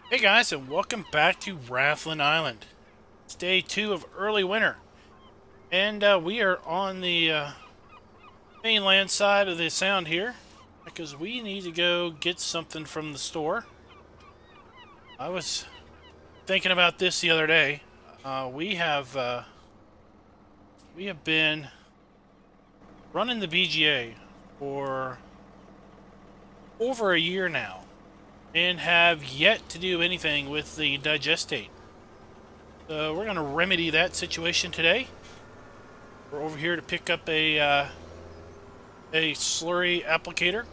Hey guys, and welcome back to Rathlin Island. It's day 2 of early winter, and we are on the mainland side of the sound here because we need to go get something from the store. I was thinking about this the other day. We have been running the BGA for over a year now, and have yet to do anything with the Digestate. So we're going to remedy that situation today. We're over here to pick up a slurry applicator,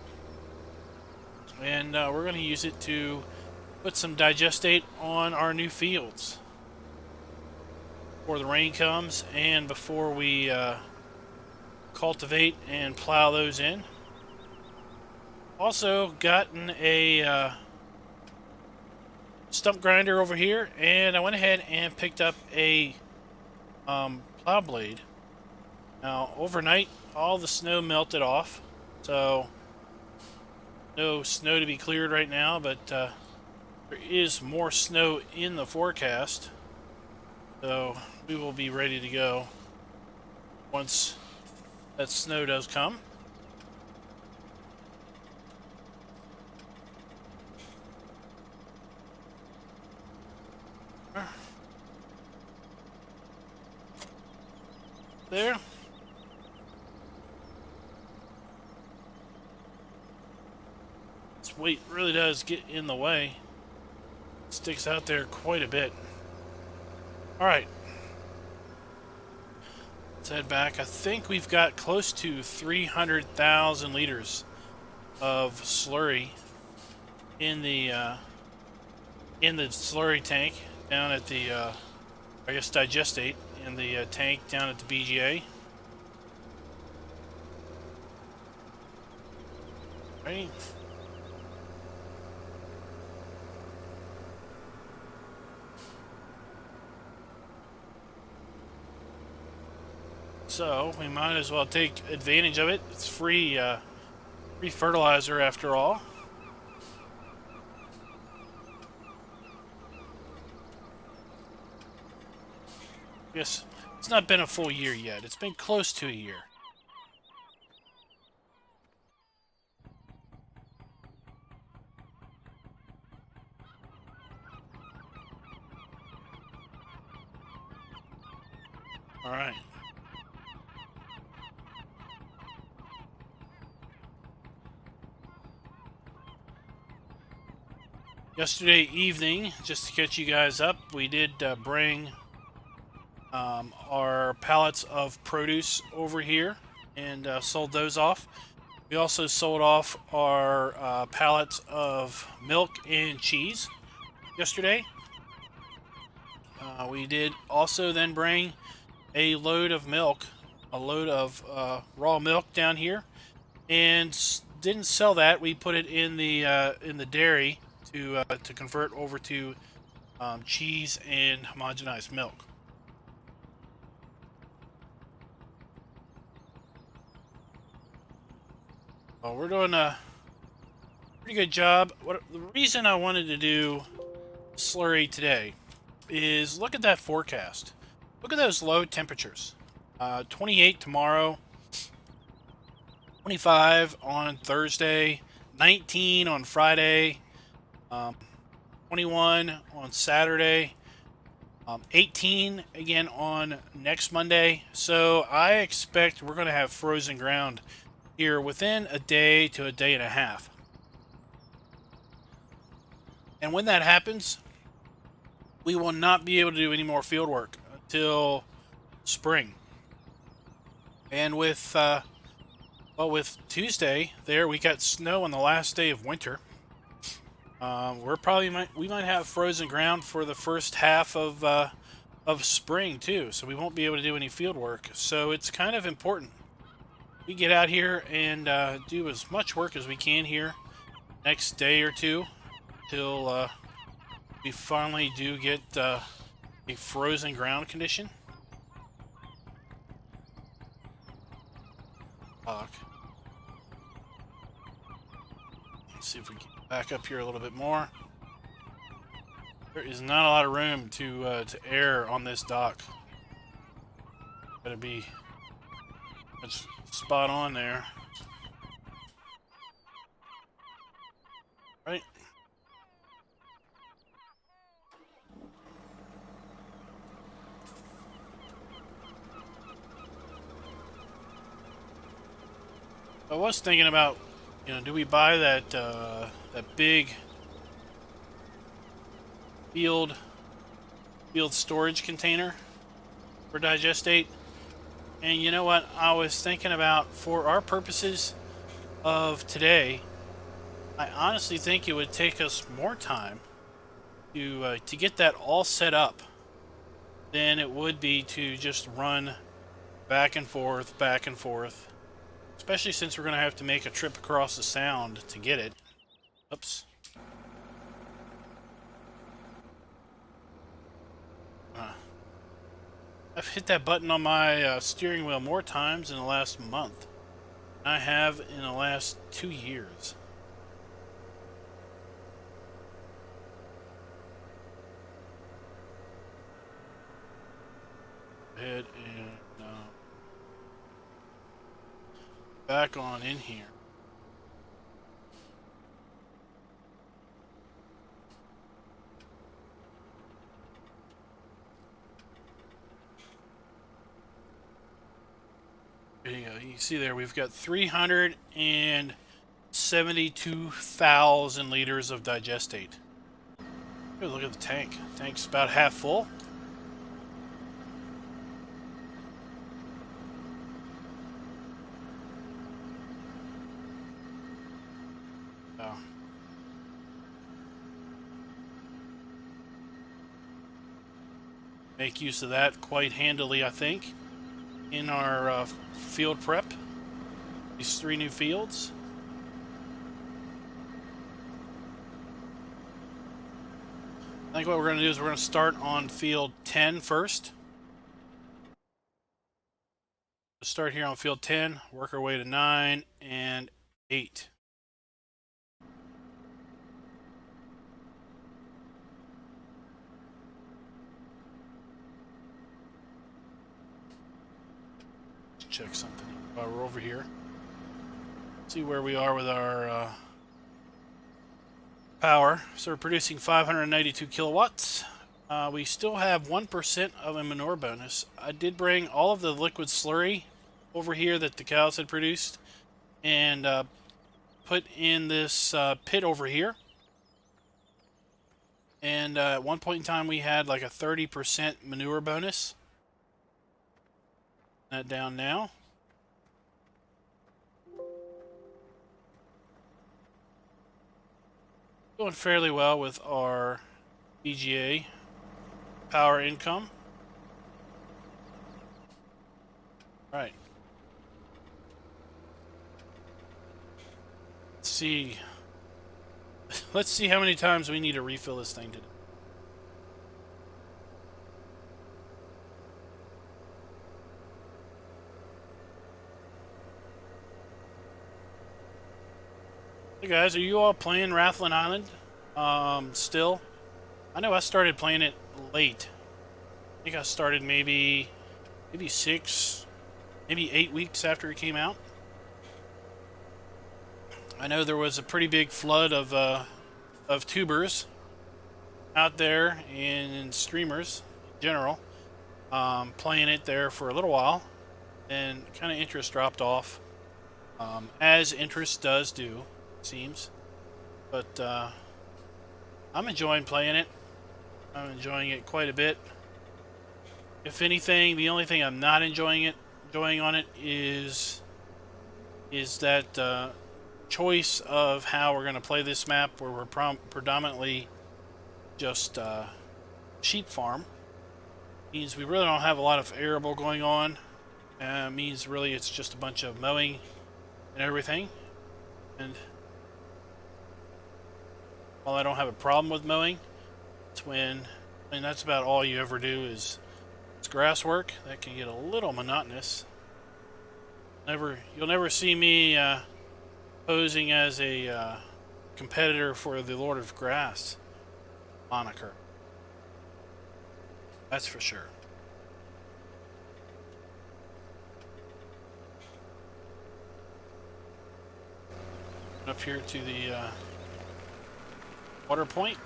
and we're going to use it to put some digestate on our new fields before the rain comes and before we cultivate and plow those in. Also gotten a stump grinder over here, and I went ahead and picked up a plow blade. Now, overnight, all the snow melted off, so no snow to be cleared right now, but there is more snow in the forecast, so we will be ready to go once that snow does come. There. This weight really does get in the way. It sticks out there quite a bit. Alright. Let's head back. I think we've got close to 300,000 liters of slurry in the slurry tank down at the I guess digestate in the tank down at the BGA. Right. So we might as well take advantage of it. It's free fertilizer after all. Yes, it's not been a full year yet. It's been close to a year. All right. Yesterday evening, just to catch you guys up, we did bring our pallets of produce over here and sold those off. We also sold off our pallets of milk and cheese yesterday. We did also then bring a load of milk, a load of raw milk down here, and didn't sell that. We put it in the dairy to convert over to cheese and homogenized milk. Well, we're doing a pretty good job. The reason I wanted to do slurry today is look at that forecast. Look at those low temperatures. 28 tomorrow, 25 on Thursday, 19 on Friday, 21 on Saturday, 18 again on next Monday. So I expect we're going to have frozen ground here within a day to a day and a half. And when that happens, we will not be able to do any more field work until spring. And with Tuesday there, we got snow on the last day of winter. We might have frozen ground for the first half of spring too, so we won't be able to do any field work. So it's kind of important we get out here and do as much work as we can here next day or two till we finally do get a frozen ground condition. Let's see if we can back up here a little bit more. There is not a lot of room to air on this dock. Gotta be that's spot on there. Right. I was thinking about, do we buy that that big field storage container for Digestate? And you know what? I was thinking about, for our purposes of today, I honestly think it would take us more time to get that all set up than it would be to just run back and forth, especially since we're going to have to make a trip across the sound to get it. Oops. I've hit that button on my steering wheel more times in the last month than I have in the last 2 years. Go ahead and back on in here. There you go. You can see there we've got 372,000 liters of Digestate. Ooh, look at the tank. Tank's about half full. Oh. Make use of that quite handily, I think, in our field prep. These 3 new fields. I think what we're going to do is we're going to start on field 10 first. Let's start here on field 10, work our way to 9 and 8. Let's check something while we're over here. See where we are with our power. So we're producing 592 kilowatts. We still have 1% of a manure bonus. I did bring all of the liquid slurry over here that the cows had produced and put in this pit over here. And at one point in time we had like a 30% manure bonus. That down now. Doing fairly well with our EGA power income. Right. Let's see. Let's see how many times we need to refill this thing today. Hey guys, are you all playing Rathlin Island still? I know I started playing it late. I think I started maybe 6, maybe 8 weeks after it came out. I know there was a pretty big flood of tubers out there and streamers in general playing it there for a little while, and kind of interest dropped off, as interest does do, it seems. But I'm enjoying playing it. I'm enjoying it quite a bit. If anything, the only thing I'm not enjoying on it is that choice of how we're going to play this map, where we're predominantly just sheep farm. Means we really don't have a lot of arable going on. Means really it's just a bunch of mowing and everything. And while I don't have a problem with mowing, it's when that's about all you ever do is grass work. That can get a little monotonous. You'll never see me posing as a competitor for the Lord of Grass moniker. That's for sure. Up here to the water point.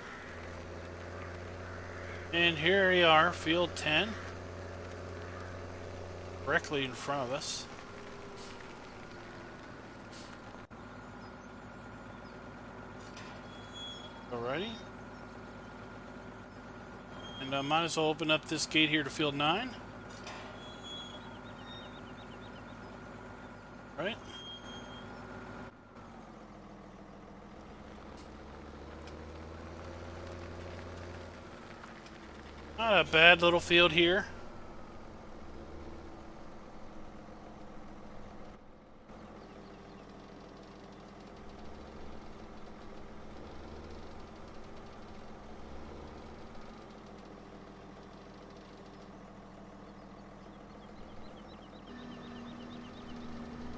And here we are, field 10. Directly in front of us. Alrighty. And I might as well open up this gate here to field 9. Right. Not a bad little field here.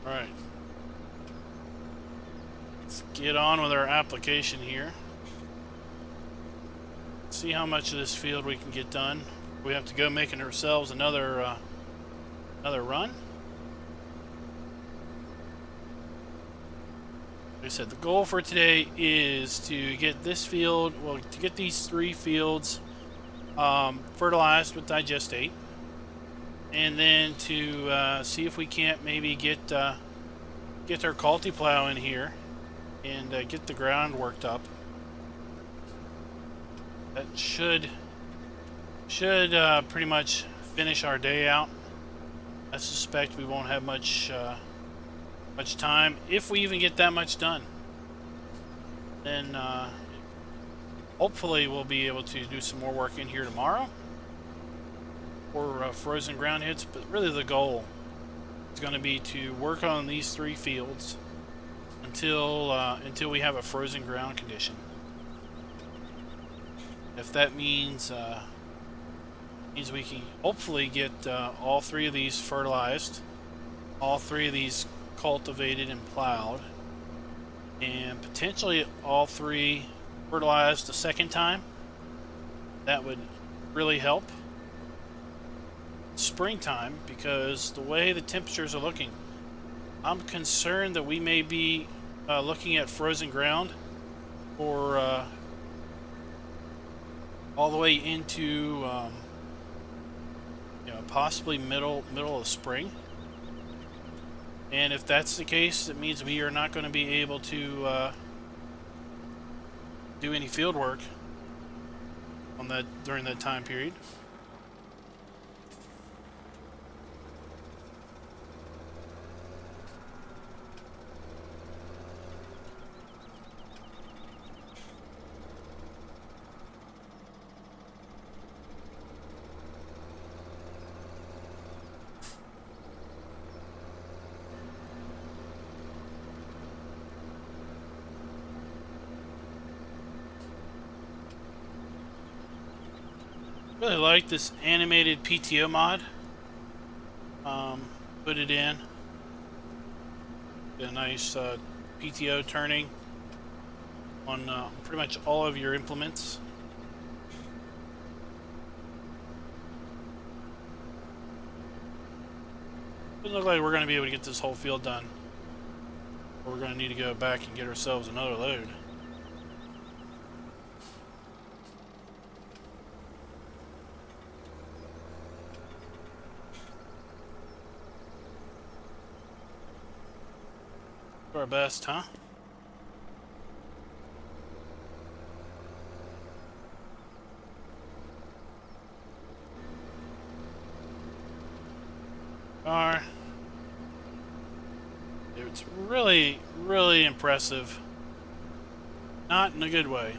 All right. Let's get on with our application here. See how much of this field we can get done. We have to go making ourselves another run. Like I said, the goal for today is to get this field, well, to get these 3 fields fertilized with Digestate, and then to see if we can't maybe get our culti plow in here and get the ground worked up. That should pretty much finish our day out. I suspect we won't have much time, if we even get that much done. Then hopefully we'll be able to do some more work in here tomorrow for frozen ground hits. But really the goal is going to be to work on these 3 fields until we have a frozen ground condition. If that means we can hopefully get all 3 of these fertilized, all 3 of these cultivated and plowed, and potentially all 3 fertilized a second time, that would really help. Springtime, because the way the temperatures are looking, I'm concerned that we may be looking at frozen ground for all the way into possibly middle of spring. And if that's the case, it means we are not going to be able to do any field work on that during that time period. Really like this animated PTO mod. Put it in. Get a nice PTO turning on pretty much all of your implements. Doesn't look like we're going to be able to get this whole field done. Or we're going to need to go back and get ourselves another load. Do our best, huh? It's really, really impressive. Not in a good way.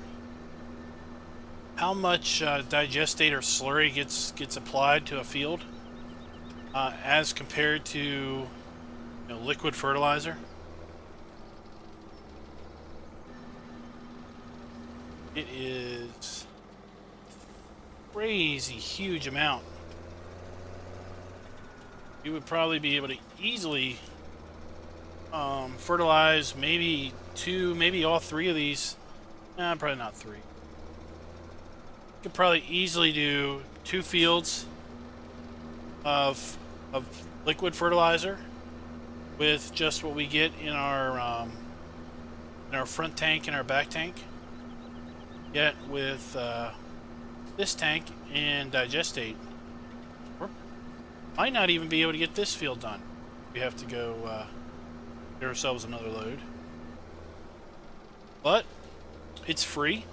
How much digestate or slurry gets applied to a field as compared to liquid fertilizer. It is crazy huge amount. You would probably be able to easily fertilize maybe 2, maybe all 3 of these. Nah, probably not 3. You could probably easily do 2 fields of liquid fertilizer with just what we get in our front tank and our back tank. Yet with this tank and Digestate, we might not even be able to get this field done. We have to go get ourselves another load. But it's free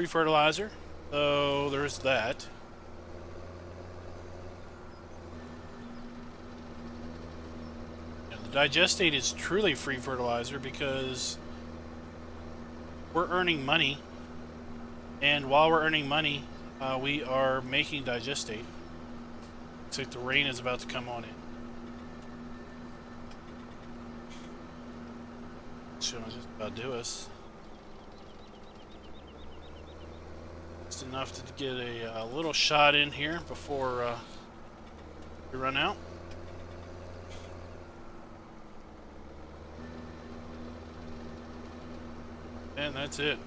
fertilizer, so there's that. And the Digestate is truly free fertilizer because we're earning money, and while we're earning money, we are making Digestate. Looks like the rain is about to come on in. Should just about do us. Just enough to get a little shot in here before we run out. And that's it.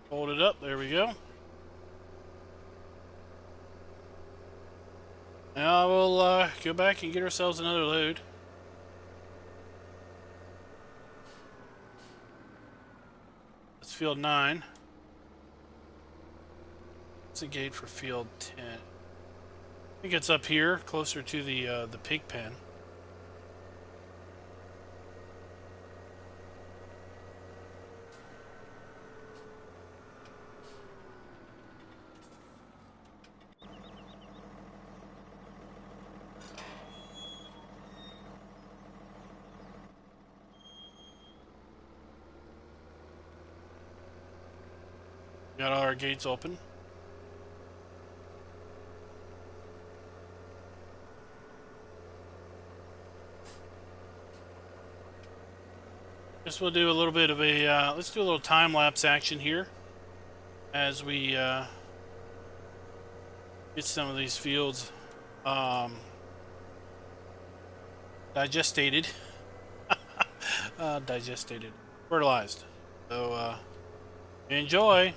Hold it up. There we go. Now we'll go back and get ourselves another load. That's field 9. What's the gate for field 10? I think it's up here, closer to the pig pen. Got all our gates open. Guess we'll do a little bit of a, let's do a little time-lapse action here as we get some of these fields digestated. Digestated. Fertilized. So, enjoy!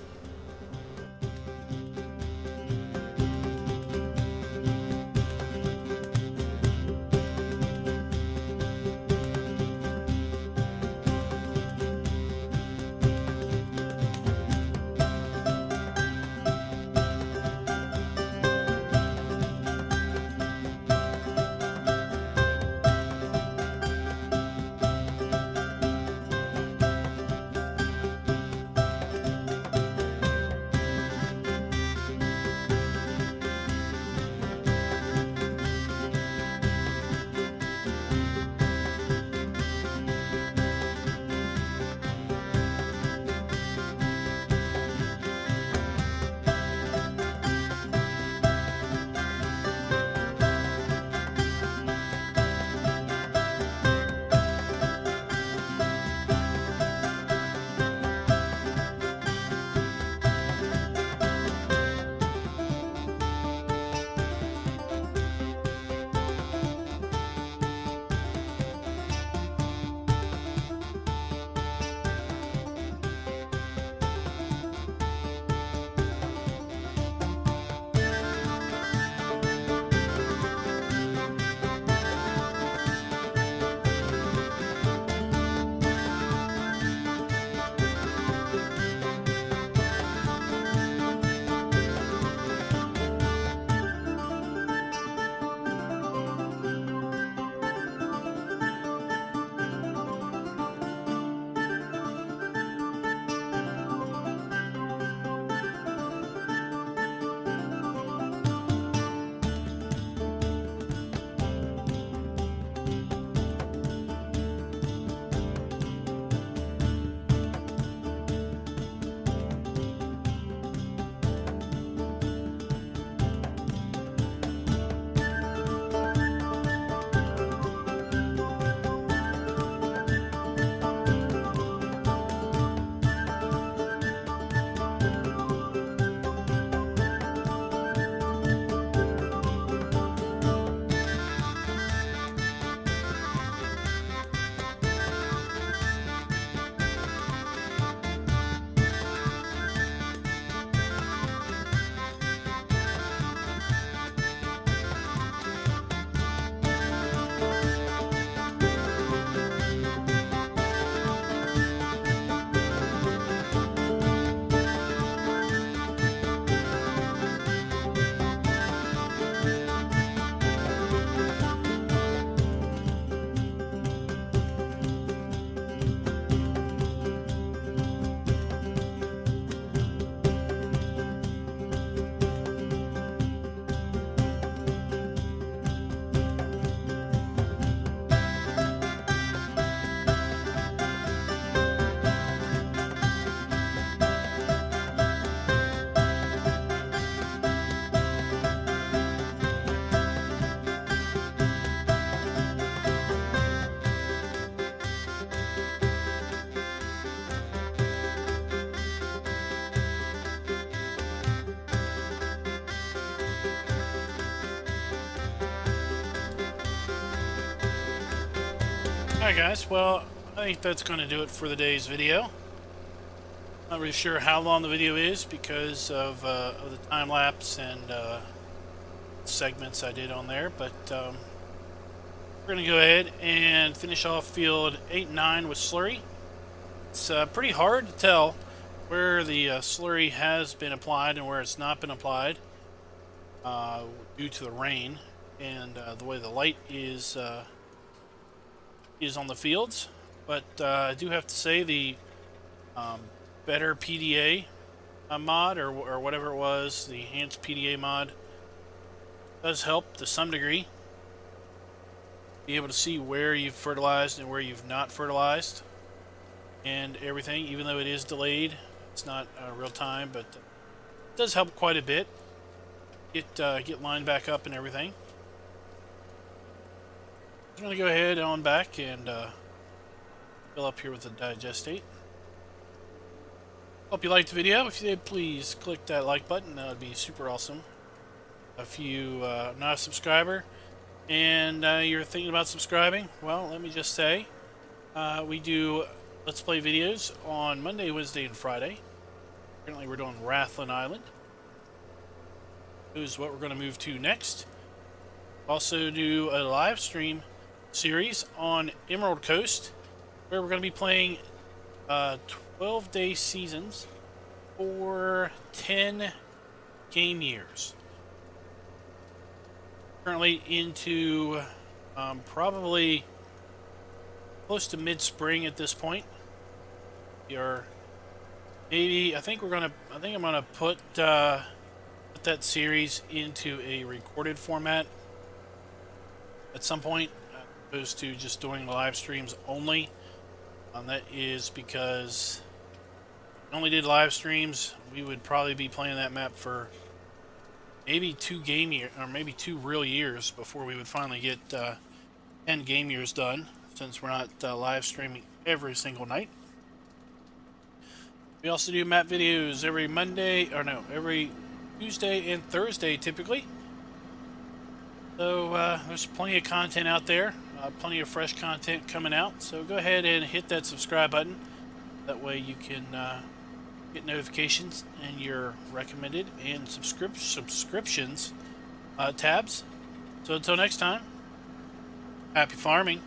Alright guys, well, I think that's going to do it for the day's video. Not really sure how long the video is because of the time lapse and segments I did on there, but we're going to go ahead and finish off field 8 and 9 with slurry. It's pretty hard to tell where the slurry has been applied and where it's not been applied due to the rain and the way the light is on the fields. But I do have to say the better PDA mod or whatever it was, the enhanced PDA mod, does help to some degree. Be able to see where you've fertilized and where you've not fertilized and everything, even though it is delayed. It's not real time, but it does help quite a bit. Get lined back up and everything. I'm going to go ahead on back and fill up here with the Digestate. Hope you liked the video. If you did, please click that like button. That would be super awesome. If you are not a subscriber and you're thinking about subscribing, well, let me just say we do Let's Play videos on Monday, Wednesday, and Friday. Currently we're doing Rathlin Island. This is what we're going to move to next. Also do a live stream series on Emerald Coast, where we're going to be playing 12-day seasons for 10 game years. Currently into probably close to mid-spring at this point. We are maybe I think I'm gonna put that series into a recorded format at some point, as opposed to just doing live streams only. That is because if we only did live streams, we would probably be playing that map for maybe 2 game years, or maybe 2 real years before we would finally get 10 game years done, since we're not live streaming every single night. We also do map videos every Tuesday and Thursday typically. So there's plenty of content out there, plenty of fresh content coming out. So go ahead and hit that subscribe button. That way you can get notifications and your recommended and subscriptions tabs. So until next time, happy farming.